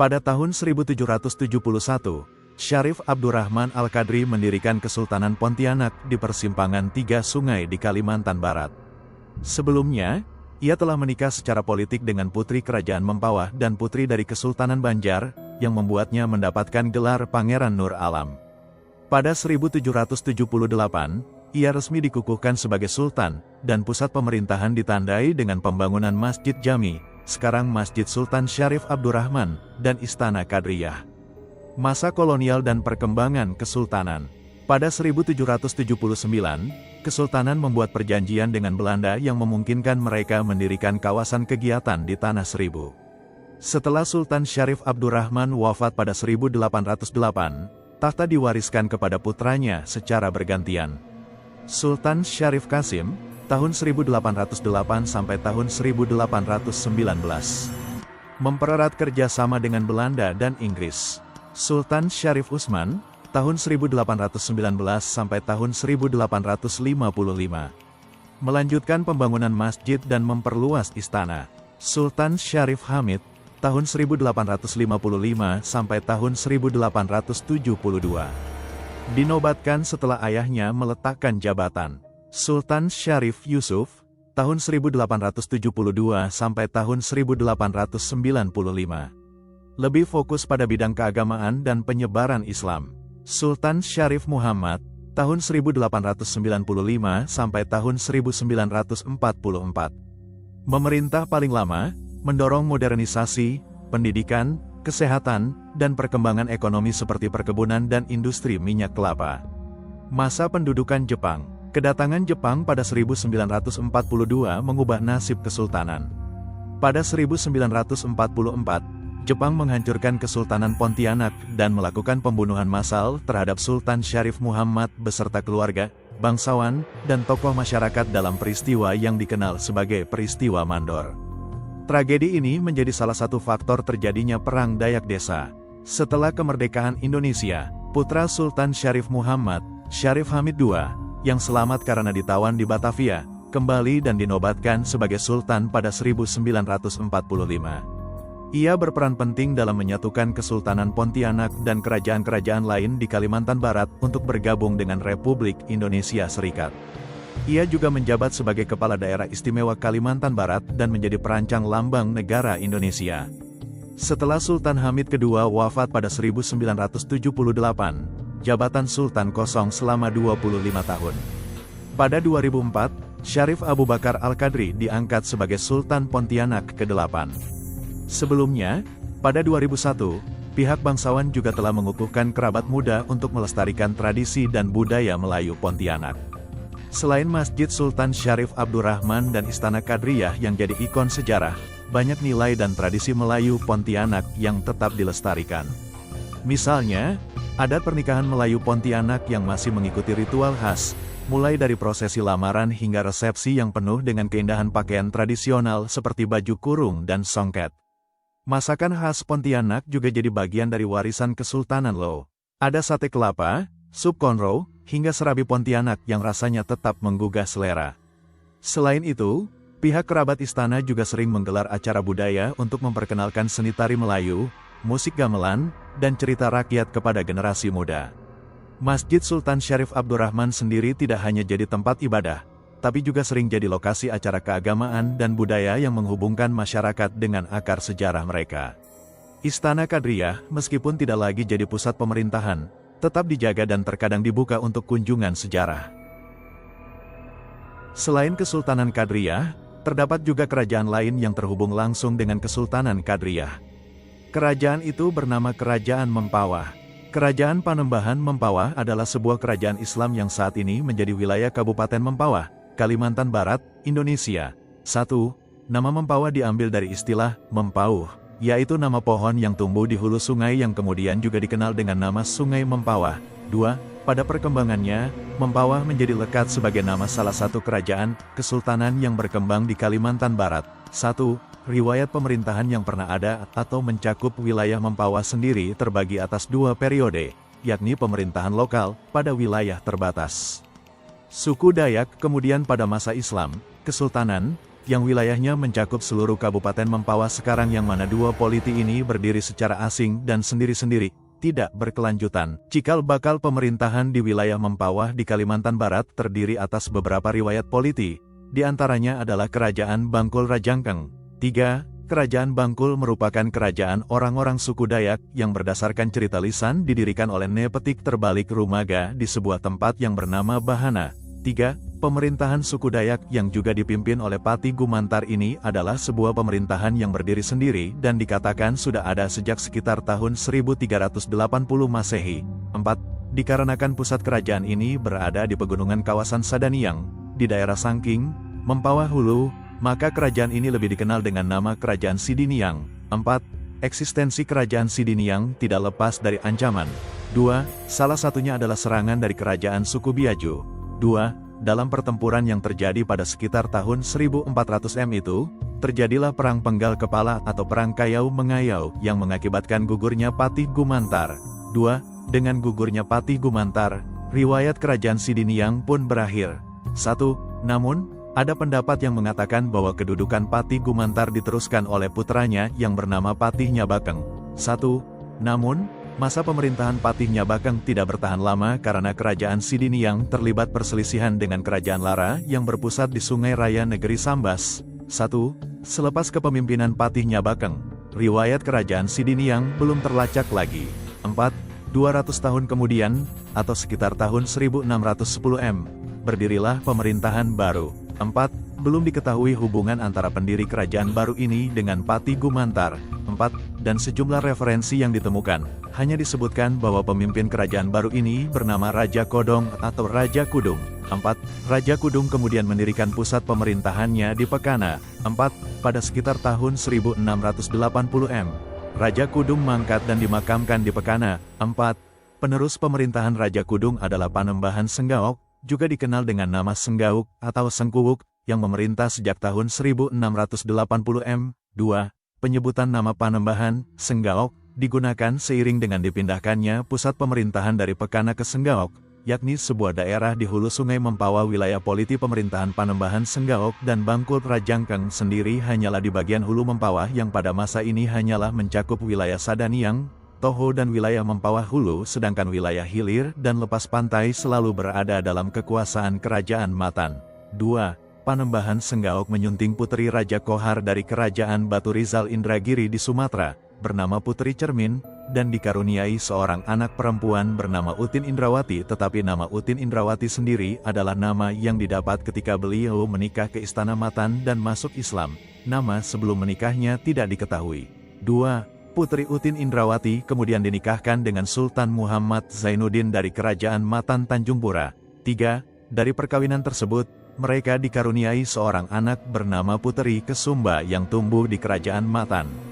Pada tahun 1771, Syarif Abdurrahman Al-Qadri mendirikan Kesultanan Pontianak di persimpangan tiga sungai di Kalimantan Barat. Sebelumnya, ia telah menikah secara politik dengan putri Kerajaan Mempawah dan putri dari Kesultanan Banjar, yang membuatnya mendapatkan gelar Pangeran Nur Alam. Pada 1778, ia resmi dikukuhkan sebagai Sultan, dan pusat pemerintahan ditandai dengan pembangunan Masjid Jami, sekarang Masjid Sultan Syarif Abdurrahman, dan Istana Qadriyah. Masa kolonial dan perkembangan Kesultanan. Pada 1779, Kesultanan membuat perjanjian dengan Belanda yang memungkinkan mereka mendirikan kawasan kegiatan di Tanah Seribu. Setelah Sultan Syarif Abdurrahman wafat pada 1808, takhta diwariskan kepada putranya secara bergantian. Sultan Syarif Qasim, tahun 1808 sampai tahun 1819. Mempererat kerjasama dengan Belanda dan Inggris. Sultan Syarif Utsman, tahun 1819 sampai tahun 1855. Melanjutkan pembangunan masjid dan memperluas istana. Sultan Syarif Hamid, tahun 1855 sampai tahun 1872. Dinobatkan setelah ayahnya meletakkan jabatan. Sultan Syarif Yusuf, tahun 1872 sampai tahun 1895. Lebih fokus pada bidang keagamaan dan penyebaran Islam. Sultan Syarif Muhammad, tahun 1895 sampai tahun 1944. Memerintah paling lama, mendorong modernisasi, pendidikan, kesehatan, dan perkembangan ekonomi seperti perkebunan dan industri minyak kelapa. Masa pendudukan Jepang. Kedatangan Jepang pada 1942 mengubah nasib kesultanan. Pada 1944, Jepang menghancurkan Kesultanan Pontianak dan melakukan pembunuhan massal terhadap Sultan Syarif Muhammad beserta keluarga, bangsawan, dan tokoh masyarakat dalam peristiwa yang dikenal sebagai peristiwa Mandor. Tragedi ini menjadi salah satu faktor terjadinya Perang Dayak Desa. Setelah kemerdekaan Indonesia, putra Sultan Syarif Muhammad, Syarif Hamid II, yang selamat karena ditawan di Batavia, kembali dan dinobatkan sebagai Sultan pada 1945. Ia berperan penting dalam menyatukan Kesultanan Pontianak dan kerajaan-kerajaan lain di Kalimantan Barat untuk bergabung dengan Republik Indonesia Serikat. Ia juga menjabat sebagai Kepala Daerah Istimewa Kalimantan Barat dan menjadi perancang lambang negara Indonesia. Setelah Sultan Hamid II wafat pada 1978, jabatan Sultan kosong selama 25 tahun. Pada 2004, Syarif Abu Bakar Al-Qadri diangkat sebagai Sultan Pontianak ke-8. Sebelumnya, pada 2001, pihak bangsawan juga telah mengukuhkan kerabat muda untuk melestarikan tradisi dan budaya Melayu Pontianak. Selain Masjid Sultan Syarif Abdurrahman dan Istana Qadriyah yang jadi ikon sejarah, banyak nilai dan tradisi Melayu Pontianak yang tetap dilestarikan. Misalnya, adat pernikahan Melayu Pontianak yang masih mengikuti ritual khas, mulai dari prosesi lamaran hingga resepsi yang penuh dengan keindahan pakaian tradisional seperti baju kurung dan songket. Masakan khas Pontianak juga jadi bagian dari warisan Kesultanan loh. Ada sate kelapa, sup konro, hingga serabi Pontianak yang rasanya tetap menggugah selera. Selain itu, pihak kerabat istana juga sering menggelar acara budaya untuk memperkenalkan seni tari Melayu, musik gamelan, dan cerita rakyat kepada generasi muda. Masjid Sultan Syarif Abdurrahman sendiri tidak hanya jadi tempat ibadah, tapi juga sering jadi lokasi acara keagamaan dan budaya yang menghubungkan masyarakat dengan akar sejarah mereka. Istana Qadriyah, meskipun tidak lagi jadi pusat pemerintahan, tetap dijaga dan terkadang dibuka untuk kunjungan sejarah. Selain Kesultanan Qadriyah, terdapat juga kerajaan lain yang terhubung langsung dengan Kesultanan Qadriyah. Kerajaan itu bernama Kerajaan Mempawah. Kerajaan Panembahan Mempawah adalah sebuah kerajaan Islam yang saat ini menjadi wilayah Kabupaten Mempawah, Kalimantan Barat, Indonesia. 1. Nama Mempawah diambil dari istilah Mempauh, yaitu nama pohon yang tumbuh di hulu sungai yang kemudian juga dikenal dengan nama Sungai Mempawah. 2. Pada perkembangannya, Mempawah menjadi lekat sebagai nama salah satu kerajaan, kesultanan yang berkembang di Kalimantan Barat. 1. Riwayat pemerintahan yang pernah ada atau mencakup wilayah Mempawah sendiri terbagi atas 2 periode, yakni pemerintahan lokal pada wilayah terbatas. Suku Dayak kemudian pada masa Islam, Kesultanan, yang wilayahnya mencakup seluruh Kabupaten Mempawah sekarang, yang mana dua politi ini berdiri secara asing dan sendiri-sendiri, tidak berkelanjutan. Cikal bakal pemerintahan di wilayah Mempawah di Kalimantan Barat terdiri atas beberapa riwayat politi, di antaranya adalah Kerajaan Bangkul Rajangkeng. 3. Kerajaan Bangkul merupakan kerajaan orang-orang suku Dayak yang berdasarkan cerita lisan didirikan oleh Nepetik Terbalik Rumaga di sebuah tempat yang bernama Bahana. 3. Pemerintahan suku Dayak yang juga dipimpin oleh Pati Gumantar ini adalah sebuah pemerintahan yang berdiri sendiri dan dikatakan sudah ada sejak sekitar tahun 1380 Masehi. 4. Dikarenakan pusat kerajaan ini berada di pegunungan kawasan Sadaniang, di daerah Sangking, Mempawah Hulu, maka kerajaan ini lebih dikenal dengan nama Kerajaan Sidiniang. 4. Eksistensi Kerajaan Sidiniang tidak lepas dari ancaman. 2. Salah satunya adalah serangan dari kerajaan suku Biaju. 2. Dalam pertempuran yang terjadi pada sekitar tahun 1400 M itu, terjadilah perang penggal kepala atau perang Kayau-Mengayau yang mengakibatkan gugurnya Patih Gumantar. 2. Dengan gugurnya Patih Gumantar, riwayat kerajaan Sidiniang pun berakhir. 1. Namun, ada pendapat yang mengatakan bahwa kedudukan Patih Gumantar diteruskan oleh putranya yang bernama Patih Nyabakeng. 1. Namun, masa pemerintahan Patih Nyabakeng tidak bertahan lama karena kerajaan Sidiniang terlibat perselisihan dengan kerajaan Lara yang berpusat di Sungai Raya Negeri Sambas. 1. Selepas kepemimpinan Patih Nyabakeng, riwayat kerajaan Sidiniang belum terlacak lagi. 4. 200 tahun kemudian, atau sekitar tahun 1610 M, berdirilah pemerintahan baru. 4. Belum diketahui hubungan antara pendiri kerajaan baru ini dengan Patih Gumantar. 4. Dan sejumlah referensi yang ditemukan, hanya disebutkan bahwa pemimpin kerajaan baru ini bernama Raja Kodong atau Raja Kudung. 4. Raja Kudung kemudian mendirikan pusat pemerintahannya di Pekana. 4. Pada sekitar tahun 1680 M, Raja Kudung mangkat dan dimakamkan di Pekana. 4. Penerus pemerintahan Raja Kudung adalah Panembahan Senggaok, juga dikenal dengan nama Senggauk atau Sengkuwuk, yang memerintah sejak tahun 1680 M. 2. Penyebutan nama Panembahan Senggaok digunakan seiring dengan dipindahkannya pusat pemerintahan dari Pekana ke Senggaok, yakni sebuah daerah di hulu Sungai Mempawah. Wilayah politi pemerintahan Panembahan Senggaok dan Bangkul Rajangkeng sendiri hanyalah di bagian hulu Mempawah yang pada masa ini hanyalah mencakup wilayah Sadaniang, Toho dan wilayah Mempawah Hulu, sedangkan wilayah hilir dan lepas pantai selalu berada dalam kekuasaan Kerajaan Matan. 2. Panembahan Senggaok menyunting putri Raja Kohar dari Kerajaan Batu Rizal Indragiri di Sumatera, bernama Putri Cermin, dan dikaruniai seorang anak perempuan bernama Utin Indrawati, tetapi nama Utin Indrawati sendiri adalah nama yang didapat ketika beliau menikah ke Istana Matan dan masuk Islam. Nama sebelum menikahnya tidak diketahui. 2. Putri Utin Indrawati kemudian dinikahkan dengan Sultan Muhammad Zainuddin dari Kerajaan Matan Tanjung Pura. 3. Dari perkawinan tersebut, mereka dikaruniai seorang anak bernama Putri Kesumba yang tumbuh di Kerajaan Matan.